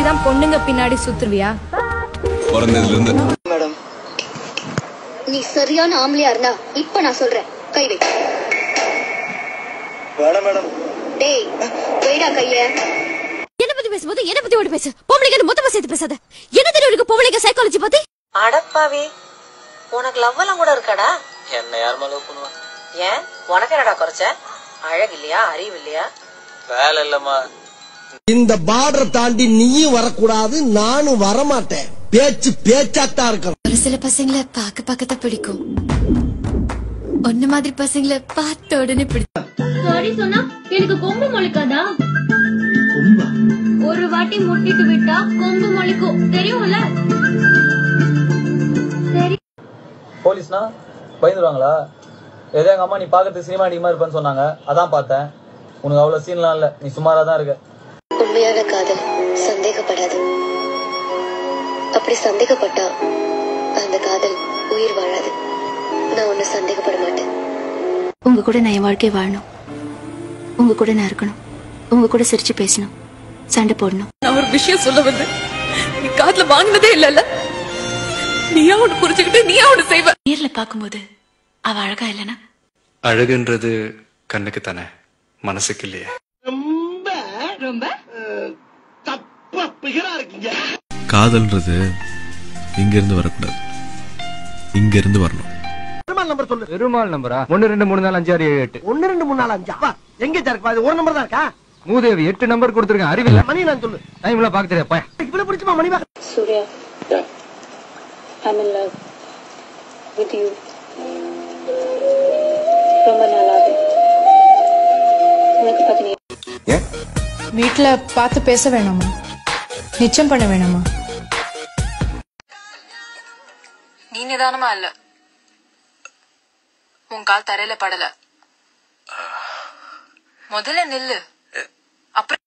தான் பொண்ணுங்க பின்னாடி சுத்துவியா? மேடம், நீ சரியான ஆம்பளையா இருந்தா இப்ப நான் சொல்றேன், கை வை. வேணாம் மேடம். டேய், வைடா கைய. என்ன பத்தி பேசும்போது என்ன பத்தி ஓடி பேசு. பொம்பளைங்க மொத்தமா சேர்த்து பேசாத. என்ன தெரியும் உனக்கு பொம்பளைங்க சைக்காலஜி பத்தி? அடப்பாவி, உனக்கு லவ் எல்லாம் கூட இருக்காடா? என்ன யாருமா லவ் பண்ணுவா? ஏன் உனக்கு என்னடா குறைச்ச? அழகு இல்லையா, அறிவு இல்லையா? வேலை இல்லம்மா. இந்த பார்டர் தாண்டி நீயும் வரக்கூடாது, நானும் வரமாட்டேன். பேச்சு பேச்சாத்தான் இருக்கணும். ஒரு சில பசங்களை பார்க்கத்தான் பிடிக்கும். ஒன்ன மாதிரி பசங்களை பார்த்த உடனே பிடிக்கும். சாரி சொன்னா எனக்கு கொம்பு முளைக்காதா? ஒரு வாட்டி முட்டிட்டு விட்டா கொம்பு முளைக்கும், தெரியும்ல? சரி. போலீஸ்னா பயந்துருவாங்களா? ஏதோ எங்க அம்மா நீ பாக்கிறதுக்கு சினிமா அடிக்கமா இருப்பேன்னு சொன்னாங்க, அதான் பார்த்தேன். உனக்கு அவ்வளவு சீன்லாம் இல்ல, நீ சுமாரா தான் இருக்க. உண்மையான காதல் சந்தேகப்படாது. அப்படி சந்தேகப்பட்டா அந்த காதல் உயிர் வாழாது. நான் ஒண்ணு சந்தேகப்பட மாட்டேன். உங்க கூட நான் என் வாழ்க்கை வாழணும். உங்க கூட நான் இருக்கணும். உங்க கூட சிரிச்சு பேசணும், சண்டை போடணும். நான் ஒரு விஷயம் சொல்ல வந்து நீ காதுல வாங்கினதே இல்லல்ல. நீயா ஒண்ணு புரிஞ்சுக்கிட்டு நீயா ஒண்ணு செய்வ. நேர்ல பாக்கும்போது அவ அழகா இல்லனா? அழகுன்றது கண்ணுக்கு தானே, மனசுக்கு இல்லையே. ரொம்ப ரொம்ப தப்பா பிகரா இருக்கீங்க. காதல்ன்றது இங்க இருந்து வரக்கூடாது, இங்க இருந்து வரணும். பெருமாள் நம்பர் சொல்லு. பெருமாள் நம்பரா? 1 2 3 4 5 6 7 8. 1 2 3 4 5. எங்க இருக்கு? அது ஒரு நம்பர் தான் இருக்கா? மூதேவி 8 நம்பர் கொடுத்துருக்கேன், அறிவில்ல. மணி நான் சொல்லு. டைம்ல பாக்க தெரியா பா. இவ்வளவு பிடிச்சுமா மணிவா? Surya, I'm in love with you. ரொம்ப நாளாவே உனக்கு பத்தினி. வீட்டுல பார்த்து பேச வேணாமா? நிச்சயம் பண்ண வேணாமா? நீ நிதானமா இல்ல. உன் கால் தரையில படல. முதல்ல நில்லு, அப்புறம்